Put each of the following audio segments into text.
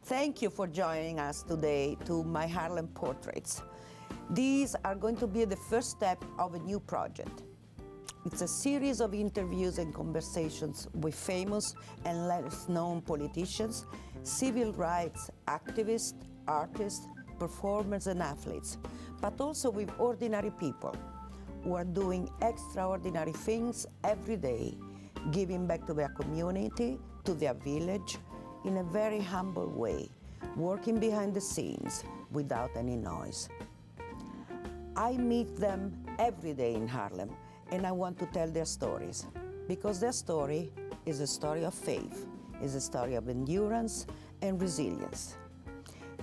Thank you for joining us today to my Harlem Portraits. These are going to be the first step of a new project. It's a series of interviews and conversations with famous and less known politicians, civil rights activists, artists, performers and athletes, but also with ordinary people who are doing extraordinary things every day, giving back to their community, to their village, in a very humble way, working behind the scenes without any noise. I meet them every day in Harlem, and I want to tell their stories, because their story is a story of faith, is a story of endurance and resilience.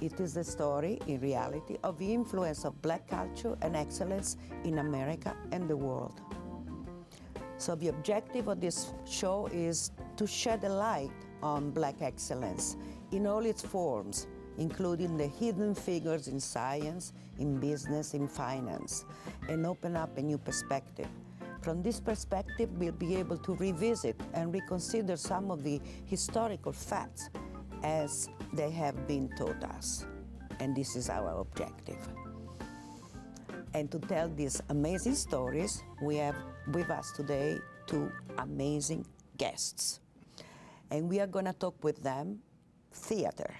It is the story, in reality, of the influence of Black culture and excellence in America and the world. So the objective of this show is to shed a light on Black excellence in all its forms, including the hidden figures in science, in business, in finance, and open up a new perspective. From this perspective, we'll be able to revisit and reconsider some of the historical facts as they have been taught us. And this is our objective. And to tell these amazing stories, we have with us today two amazing guests. And we are going to talk with them theater,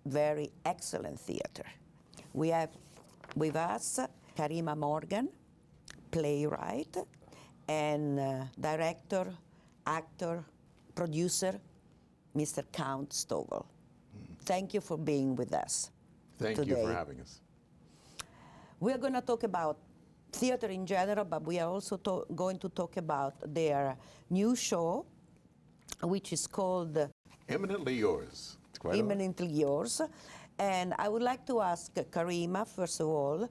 very excellent theater. We have with us Karimah Morgan, playwright, and director, actor, producer, Mr. Count Stoval. Thank you for being with us today. Thank you for having us. We are going to talk about theater in general, but we are also going to talk about their new show, which is called Eminently Yours. It's quite Eminently Yours. And I would like to ask Karimah, first of all,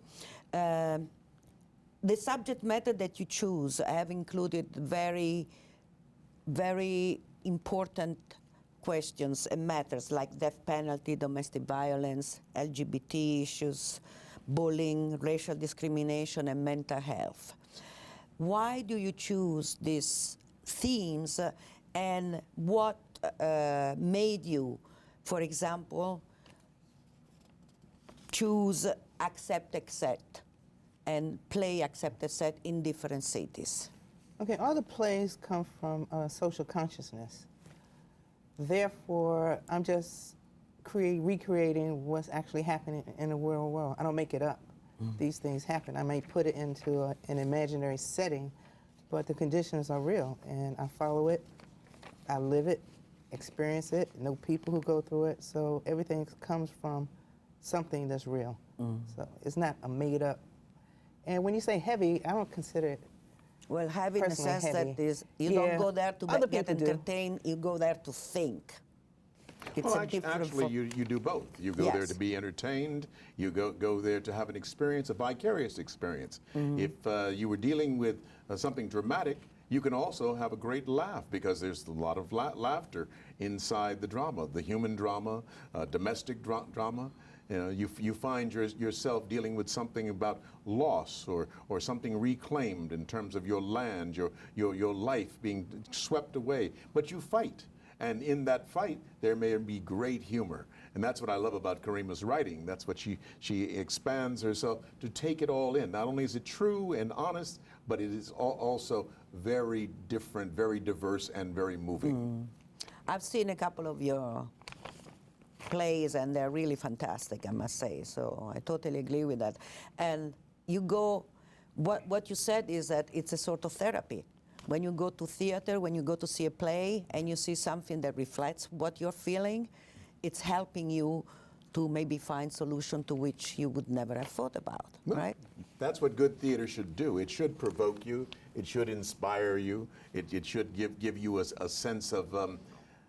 the subject matter that you choose have included very, very important questions and matters like death penalty, domestic violence, LGBT issues, bullying, racial discrimination, and mental health. Why do you choose these themes, and what made you, for example, choose Accept, Accept and play Accept, Accept in different cities? Okay, all the plays come from social consciousness. Therefore, I'm just recreating what's actually happening in the real world. I don't make it up. These things happen. I may put it into an imaginary setting, but the conditions are real, and I follow it, I live it, experience it, know people who go through it, so everything comes from something that's real. So it's not a made up. And when you say heavy, I don't consider it well, heavy in the sense heavy. that is, you don't go there to get people do. entertained, you go there to think. It's well, a different actually, you do both. You go there to be entertained. You go there to have an experience, a vicarious experience. If you were dealing with something dramatic, you can also have a great laugh, because there's a lot of laughter inside the drama, the human drama, domestic drama. You know, you find yourself dealing with something about loss or something reclaimed in terms of your land, your life being swept away, but you fight. And in that fight, there may be great humor. And that's what I love about Karimah's writing. That's what she expands herself to take it all in. Not only is it true and honest, but it is also very different, very diverse, and very moving. I've seen a couple of your plays, and they're really fantastic, I must say. So I totally agree with that. And you go, what you said is that it's a sort of therapy. When you go to theater, when you go to see a play, and you see something that reflects what you're feeling, it's helping you to maybe find solution to which you would never have thought about, right? That's what good theater should do. It should provoke you. It should inspire you. It should give you a sense of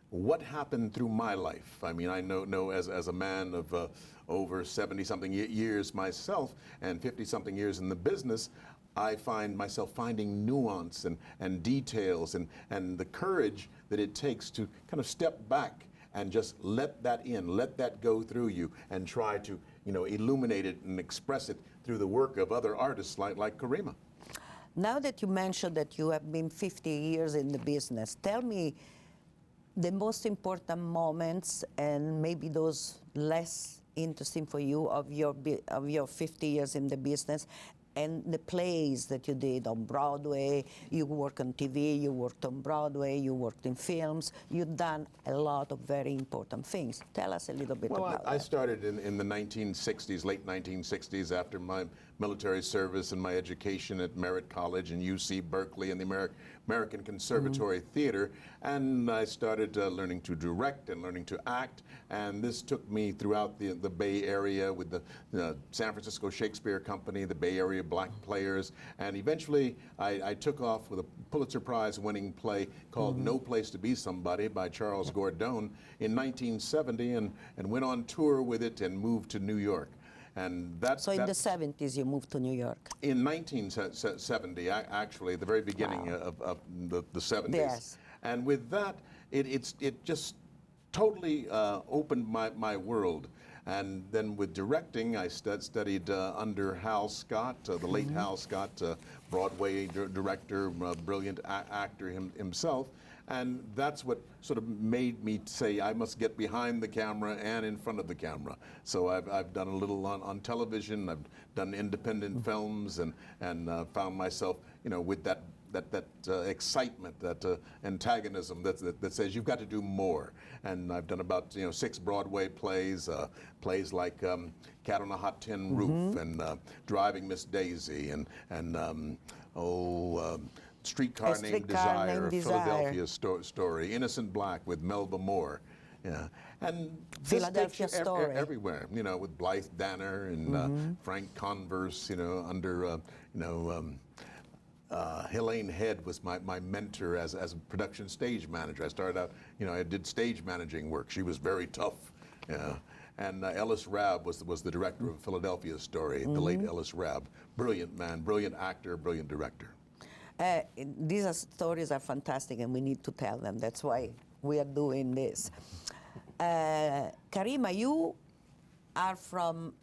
what happened through my life. I mean, I know as a man of over 70-something years myself and 50-something years in the business, I find myself finding nuance and details and the courage that it takes to kind of step back and just let that in, let that go through you, and try to, illuminate it and express it through the work of other artists like Karimah. Now that you mentioned that you have been 50 years in the business, tell me the most important moments and maybe those less interesting for you of your 50 years in the business, and the plays that you did on Broadway. You work on TV, you worked on Broadway, you worked in films. You've done a lot of very important things. Tell us a little bit about that. I started in the 1960s, late 1960s, after my military service and my education at Merritt College and UC Berkeley and the American Conservatory Theater, and I started learning to direct and learning to act, and this took me throughout the Bay Area with the San Francisco Shakespeare Company, the Bay Area Black Players, and eventually I took off with a Pulitzer Prize winning play called No Place to Be Somebody by Charles Gordon in 1970, and went on tour with it and moved to New York. And so in the 70s you moved to New York? In 1970, actually, the very beginning of the 70s. Yes. And with that, it just totally opened my world. And then with directing, I studied under Hal Scott, the late Hal Scott, Broadway director, brilliant actor himself. And that's what sort of made me say I must get behind the camera and in front of the camera. So I've done a little on television. I've done independent films, and found myself, with that excitement, that antagonism that says you've got to do more. And I've done about 6 Broadway plays, plays like Cat on a Hot Tin Roof, and Driving Miss Daisy, and Streetcar Named Desire, Philadelphia Story, Innocent Black with Melba Moore, and Philadelphia Story everywhere, with Blythe Danner and Frank Converse, under Helene Head was my mentor as a production stage manager. I started out, I did stage managing work. She was very tough, and Ellis Rabb was the director of Philadelphia Story, the late Ellis Rabb, brilliant man, brilliant actor, brilliant director. These stories are fantastic, and we need to tell them. That's why we are doing this. Karimah, you are from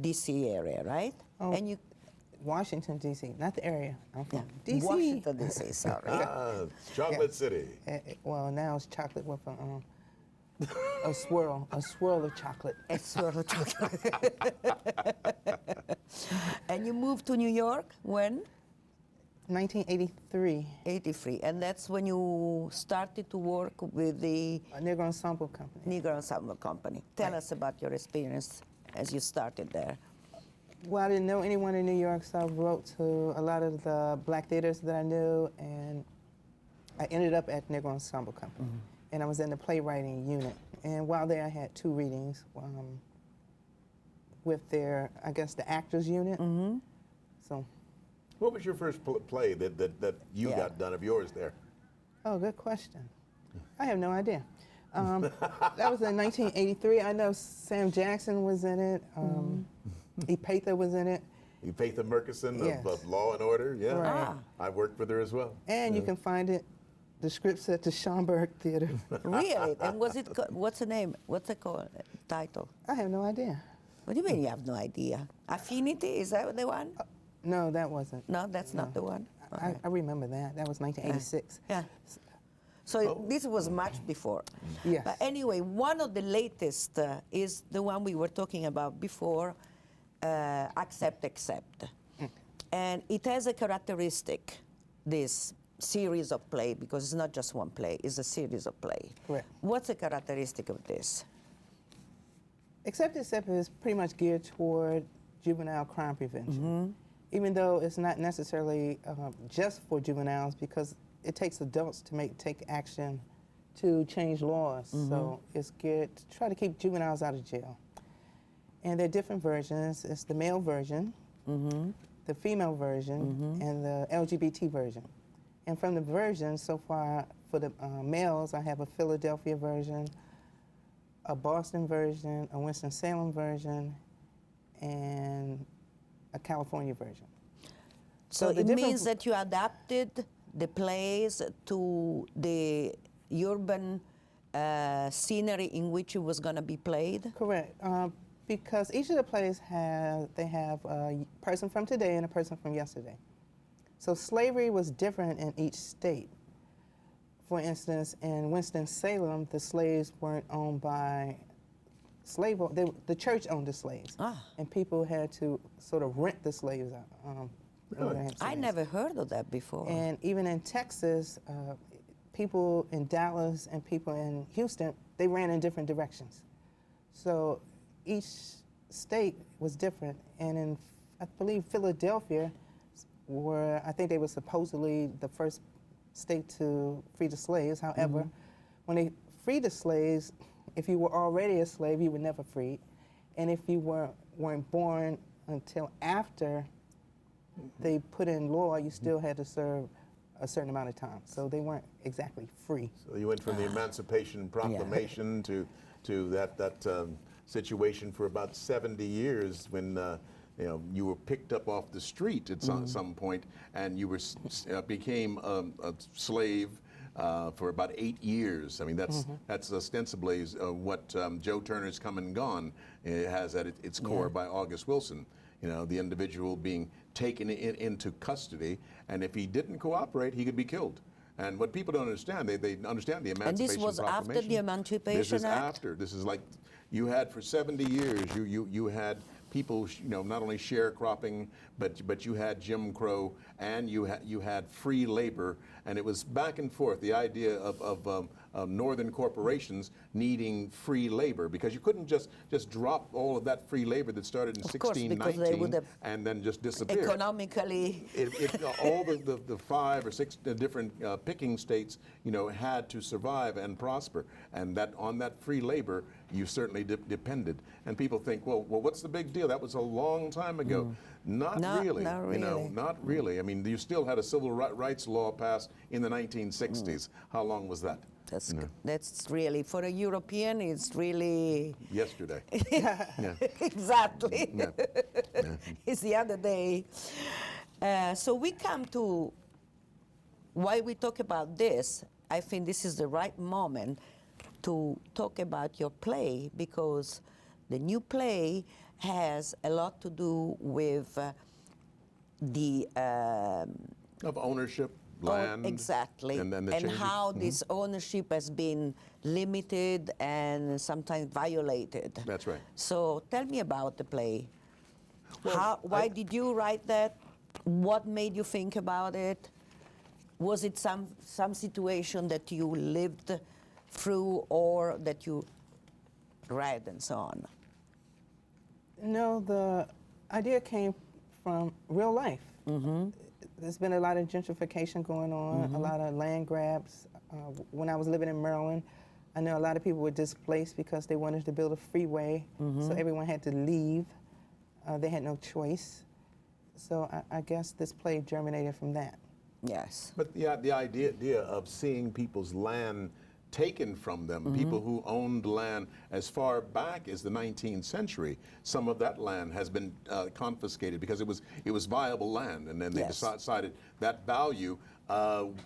D.C. area, right? Oh, and you, Washington, D.C., not the area. I'm from D.C. Washington, D.C., sorry. Chocolate City. Well, now it's chocolate with a swirl of chocolate. A swirl of chocolate. And you moved to New York when? 1983. 83, and that's when you started to work with the Negro Ensemble Company. Negro Ensemble Company. Tell us about your experience as you started there. Well, I didn't know anyone in New York, so I wrote to a lot of the black theaters that I knew, and I ended up at Negro Ensemble Company. And I was in the playwriting unit. And while there, I had 2 readings with their, I guess, the actors unit. So. What was your first play that you got done of yours there? Oh, good question. I have no idea. That was in 1983. I know Sam Jackson was in it. Epatha was in it. Epatha Murkison Yes. of Law and Order, yeah. Right. I worked with her as well. And you can find it, the script's at the Schomburg Theater. Really? And was it, what's the name? What's the title? I have no idea. What do you mean you have no idea? Affinity, is that the one? No, that wasn't. No, that's not the one. Okay. I remember that. That was 1986. Yeah. So this was much before. Yes. But anyway, one of the latest is the one we were talking about before, Accept, Accept. And it has a characteristic, this series of play, because it's not just one play, it's a series of play. Correct. What's the characteristic of this? Accept is pretty much geared toward juvenile crime prevention. Even though it's not necessarily just for juveniles, because it takes adults to take action to change laws. So it's geared to try to keep juveniles out of jail. And there are different versions. It's the male version, the female version, and the LGBT version. And from the versions so far, for the males, I have a Philadelphia version, a Boston version, a Winston-Salem version, and a California version. So it means that you adapted the plays to the urban scenery in which it was going to be played? Correct. Because each of the plays have a person from today and a person from yesterday. So slavery was different in each state. for instance, in Winston-Salem, the slaves weren't owned by the church owned the slaves, and people had to sort of rent the slaves out. I never heard of that before. And even in Texas, people in Dallas and people in Houston, they ran in different directions. So each state was different. And in, I believe, Philadelphia, where I think they were supposedly the first state to free the slaves. However, when they freed the slaves, if you were already a slave, you were never freed. And if you weren't born until after they put in law, you still had to serve a certain amount of time. So they weren't exactly free. So you went from the Emancipation Proclamation to that situation for about 70 years when you were picked up off the street at some point, and you were became a slave for about 8 years. I mean, that's ostensibly what Joe Turner's Come and Gone has at its core by August Wilson. You know, the individual being taken into custody, and if he didn't cooperate, he could be killed. And what people don't understand, they understand the Emancipation Proclamation. And this was after the Emancipation Act? This is after. This is like, you had for 70 years, you had people, not only sharecropping, but you had Jim Crow, and you had free labor, and it was back and forth. The idea of northern corporations needing free labor, because you couldn't just drop all of that free labor that started in 1619 and then just disappear. Economically, all the 5 or 6 different picking states, had to survive and prosper, and on that free labor, you certainly depended. And people think, well, what's the big deal? That was a long time ago. Not really. Not really. I mean, you still had a civil rights law passed in the 1960s. How long was that? That's really, for a European, it's really... Yesterday. Exactly. It's the other day. So we come to why we talk about this. I think this is the right moment to talk about your play, because the new play has a lot to do with the... of ownership. Land, exactly, and how this ownership has been limited and sometimes violated. That's right. So tell me about the play. Well, why did you write that? What made you think about it? Was it some situation that you lived through or that you read and so on? No, the idea came from real life. There's been a lot of gentrification going on, a lot of land grabs. When I was living in Maryland, I know a lot of people were displaced because they wanted to build a freeway, so everyone had to leave. They had no choice. So I guess this play germinated from that. Yes. But the idea of seeing people's land taken from them, people who owned land as far back as the 19th century, some of that land has been confiscated because it was viable land, and then they decided that value,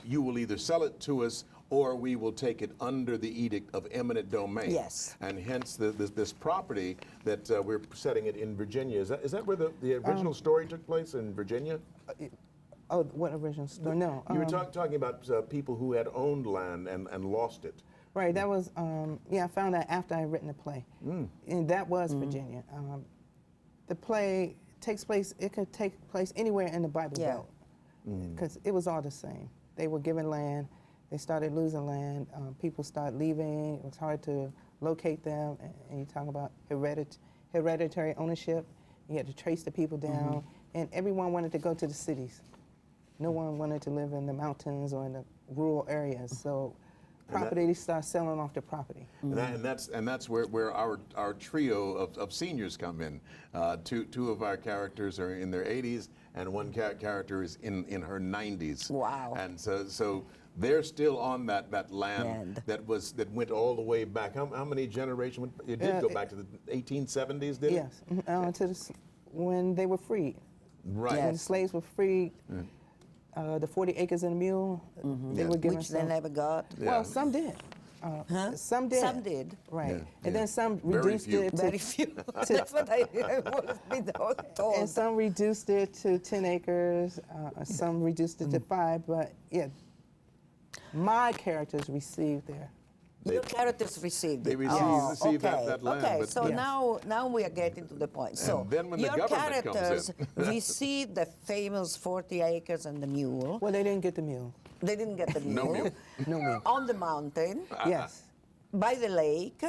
you will either sell it to us or we will take it under the edict of eminent domain. Yes. And hence this property that we're setting it in Virginia. Is that where the original story took place, in Virginia? Oh, what original story? No. You were talking about people who had owned land and lost it. Right, that was, I found out after I had written the play. And that was Virginia. The play takes place, it could take place anywhere in the Bible Belt, because it was all the same. They were given land, they started losing land, people started leaving, it was hard to locate them, and you talk about hereditary ownership, you had to trace the people down, and everyone wanted to go to the cities. No one wanted to live in the mountains or in the rural areas, so they start selling off the property. And that's where our trio of seniors come in. Two of our characters are in their 80s, and one character is in her 90s. Wow. And so they're still on that land that went all the way back. How many generations? It did go back to the 1870s, did it? Yes, when they were freed. Right. When the slaves were freed. The 40 acres and a mule, they were given. Which they never got. Well, some did. Some did. Some did. Right. And then some reduced it to... Very few. That's what I was been told. And some reduced it to 10 acres, some reduced it to 5, but yeah, My characters received their. Your characters received They it. received that land. Okay, but so Yes. now we are getting to the point. So then when the your government comes characters in. received the famous 40 acres and the mule. Well, they didn't get the mule. They didn't get the No mule. mule. No mule. On the mountain, Yes. by the lake.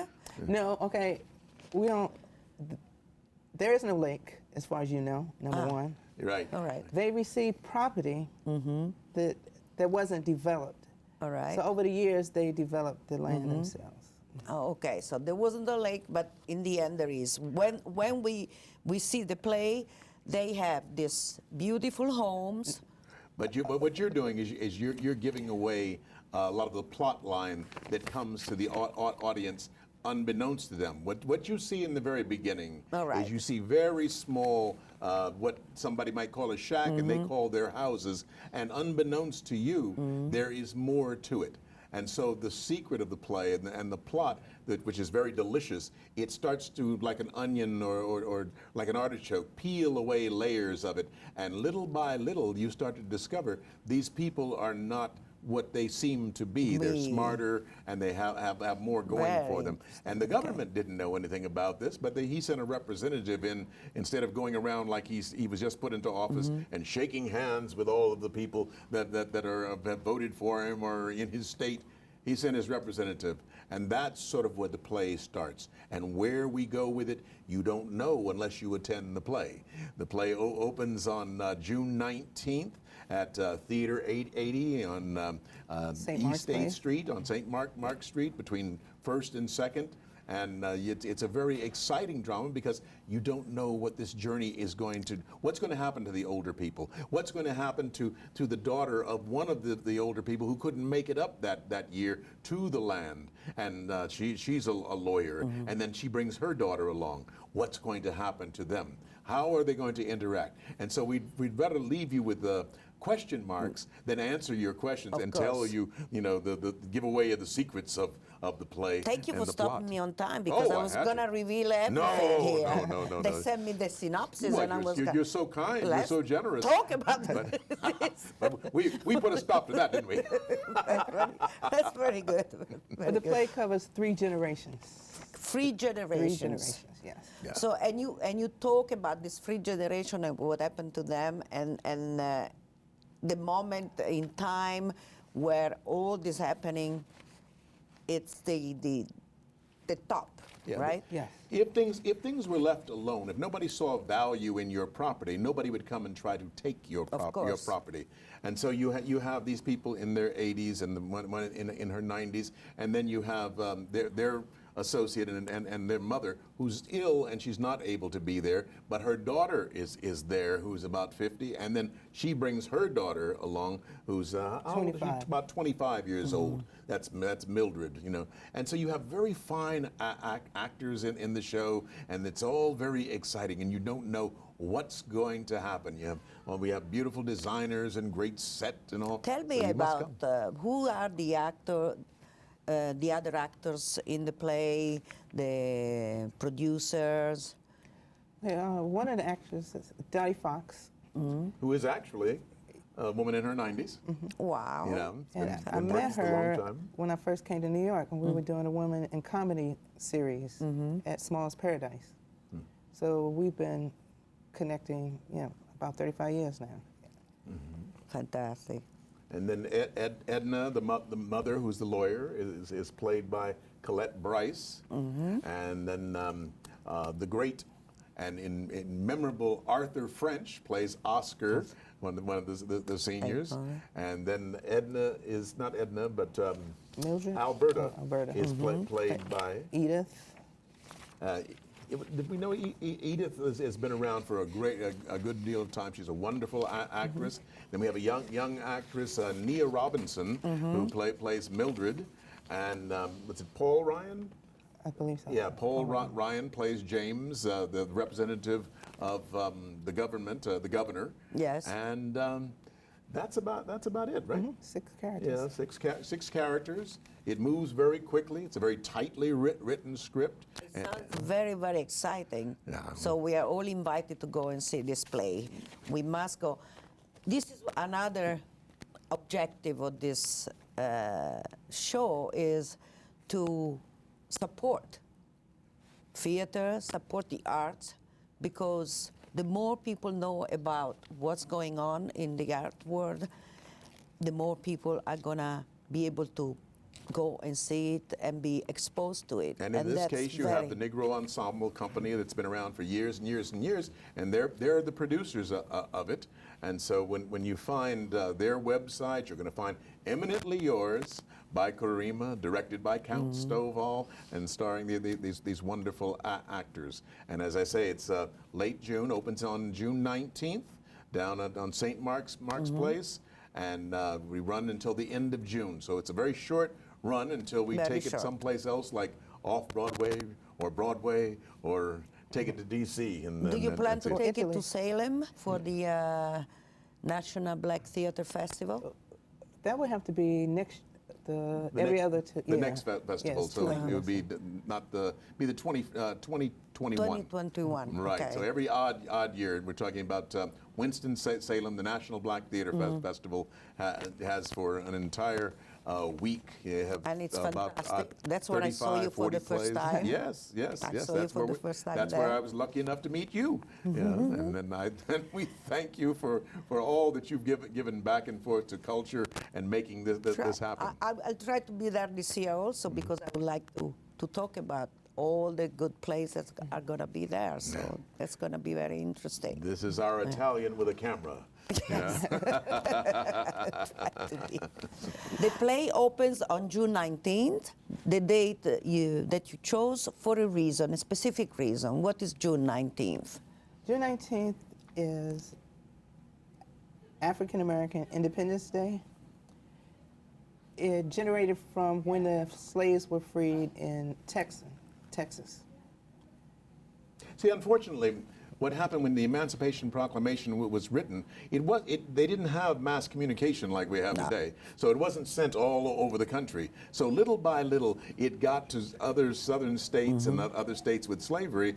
No, okay. We don't. There is no lake, as far as you know, number one. You're right. All right, They received property that wasn't developed. all right. So over the years, they developed the land themselves. Oh, okay, so there wasn't a lake, but in the end there is. When we see the play, they have these beautiful homes. But what you're doing is you're giving away a lot of the plot line that comes to the audience unbeknownst to them. What you see in the very beginning All right. is you see very small, what somebody might call a shack, and they call their houses. And unbeknownst to you, there is more to it. And so the secret of the play and the plot, which is very delicious, it starts to, like an onion or like an artichoke, peel away layers of it. And little by little, you start to discover these people are not what they seem to be. They're smarter and they have more going for them. And the government didn't know anything about this, but he sent a representative in, instead of going around like he was just put into office and shaking hands with all of the people that have voted for him or in his state. He sent his representative, and that's sort of where the play starts. And where we go with it, you don't know unless you attend the play. The play opens on June 19th at Theater 880 on East 8th Street, on St. Mark Street, between 1st and 2nd. And it's a very exciting drama because you don't know what this journey is what's going to happen to the older people, what's going to happen to the daughter of one of the older people who couldn't make it up that year to the land. And she's a lawyer, and then she brings her daughter along. What's going to happen to them? How are they going to interact? And so we'd better leave you with the question marks than answer your questions and tell you, the giveaway of the secrets of the play. Thank you and for the stopping plot. me on time because I was going to reveal everything here. No. They sent me the synopsis Well, and I was you're so kind. You're Let's so generous. talk about this. But we put a stop to that, didn't we? That's very good. But the play covers 3 generations. 3 generations. 3 generations, yes. Yeah. So and you talk about this 3 generation and what happened to them and the moment in time where all this happening, it's the top, Yeah, right? Yes. If things were left alone, if nobody saw value in your property, nobody would come and try to take your property. And so you have these people in their 80s and the one in her 90s, and then you have their associate and their mother who's ill and she's not able to be there, but her daughter is there who's about 50, and then she brings her daughter along who's 25. About 25 years old. That's Mildred, And so you have very fine actors in the show, and it's all very exciting, and you don't know what's going to happen. We have beautiful designers and great set and all. Tell me about who are the other actors in the play, the producers. Yeah, one of the actresses, Dottie Fox. Who is actually a woman in her 90s. Wow. And Been I met working for a long her time. when I first came to New York, and we were doing a woman in comedy series at Small's Paradise. So we've been connecting, about 35 years now. Fantastic. And then Edna, the mother, who's the lawyer, is played by Colette Bryce. And then the great and in memorable Arthur French plays Oscar, one of the seniors. And then Edna is not Edna, but Mildred? Alberta, Alberta. is played by Edith. Did we know Edith has been around for a good deal of time? She's a wonderful actress. Then we have a young actress, Nia Robinson, who plays Mildred, and was it Paul Ryan? I believe so. Yeah, Paul Ryan plays James, the representative of the government, the governor. Yes. And that's about it, right? 6 characters. Yeah, six characters. It moves very quickly. It's a very tightly written script. It sounds very, very exciting. Yeah. So we are all invited to go and see this play. We must go. This is another objective of this show is to support theater, support the arts, because the more people know about what's going on in the art world, the more people are gonna be able to go and see it and be exposed to it. And in this case, you have the Negro Ensemble Company that's been around for years and years and years, and they're the producers of it. And so when you find their website, you're going to find Eminently Yours by Karimah, directed by Count Stoval, and starring these wonderful actors. And as I say, it's late June, opens on June 19th, down on St. Mark's Place, and we run until the end of June. So it's a very short run until we take it someplace else, like off Broadway, or take it to D.C. Do you plan to take it to Salem for the National Black Theater Festival? That would have to be next. The next festival, yes, so it would be be the 2021. 2021. Right. Okay. So every odd year, we're talking about Winston-Salem, the National Black Theater Festival has for an entire week. You have and it's about, fantastic. That's where I saw you for the first time. Yes. That's where I was lucky enough to meet you. Yeah. And then we thank you for all that you've given back and forth to culture and making this happen. I'll try to be there this year also, because I would like to talk about all the good places are going to be there. So that's going to be very interesting. This is our Italian with a camera. Yes. The play opens on June 19th, the date that you chose for a reason, a specific reason. What is June 19th? June 19th is African American Independence Day. It generated from when the slaves were freed in Texas. See, unfortunately, what happened when the Emancipation Proclamation was written, they didn't have mass communication like we have today. So it wasn't sent all over the country. So little by little, it got to other southern states and other states with slavery,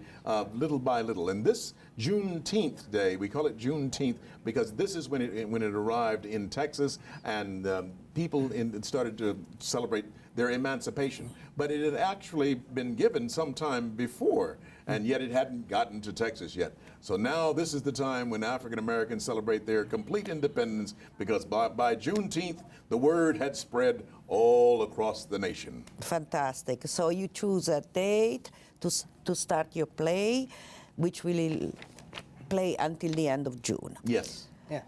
little by little. And this Juneteenth day, we call it Juneteenth because this is when it arrived in Texas, and people started to celebrate their emancipation. But it had actually been given sometime before, and yet it hadn't gotten to Texas yet. So now this is the time when African Americans celebrate their complete independence, because by Juneteenth, the word had spread all across the nation. Fantastic. So you choose a date to start your play, which will play until the end of June. Yes. Yes.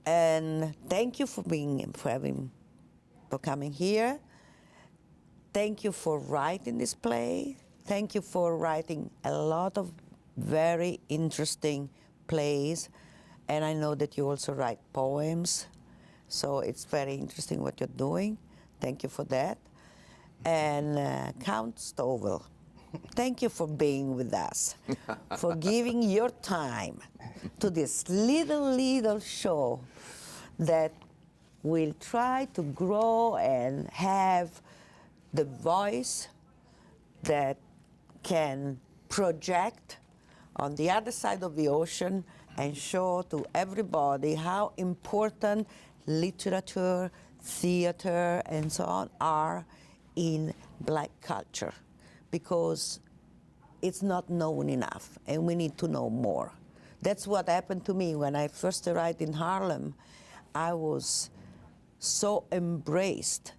And thank you for coming here. Thank you for writing this play. Thank you for writing a lot of very interesting plays. And I know that you also write poems. So it's very interesting what you're doing. Thank you for that. And Count Stoval, thank you for being with us, for giving your time to this little show that will try to grow and have the voice that can project on the other side of the ocean and show to everybody how important literature, theater, and so on are in Black culture, because it's not known enough and we need to know more. That's what happened to me when I first arrived in Harlem. I was so embraced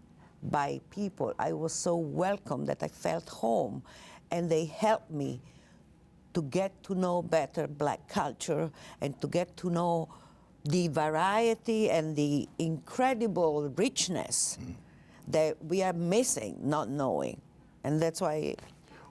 by people. I was so welcome that I felt home, and they helped me to get to know better Black culture and to get to know the variety and the incredible richness that we are missing, not knowing. And that's why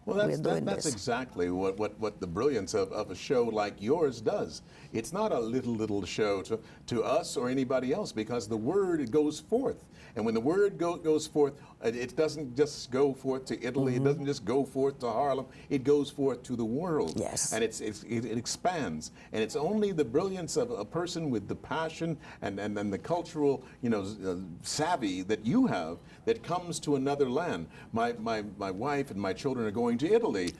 we're doing that's this. exactly what the brilliance of a show like yours does. It's not a little show to us or anybody else, because the word goes forth. And when the word goes forth, it doesn't just go forth to Italy, it doesn't just go forth to Harlem, it goes forth to the world. Yes. And it expands. And it's only the brilliance of a person with the passion and the cultural savvy that you have that comes to another land. My wife and my children are going going to Italy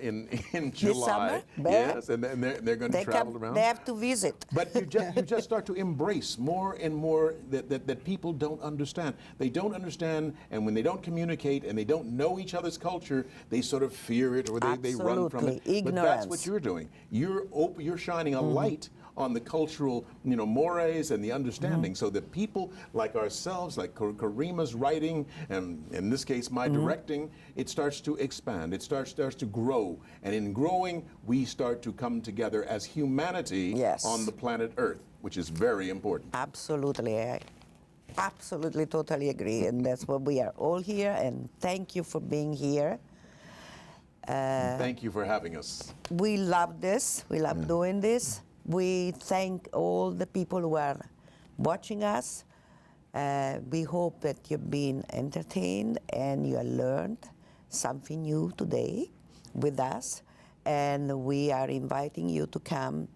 in July. summer? Yes, and they're going to travel around. They have to visit. But you just start to embrace more and more that people don't understand. They don't understand, and when they don't communicate and they don't know each other's culture, they sort of fear it or they run from it. Ignorance. But that's what you're doing. You're shining a light on the cultural, mores and the understanding, so that people like ourselves, like Karimah's writing, and in this case my directing, it starts to expand. It starts to grow, and in growing, we start to come together as humanity on the planet Earth, which is very important. Absolutely, I absolutely totally agree, and that's what we are all here. And thank you for being here. Thank you for having us. We love this. We love doing this. We thank all the people who are watching us. We hope that you've been entertained and you have learned something new today with us. And we are inviting you to come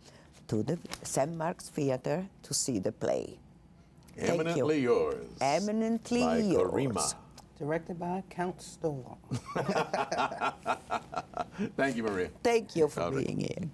to the St. Mark's Theater to see the play. Eminently yours. Eminently by yours. Karimah. Directed by Count Stoval. Thank you, Maria. Thank you for being here.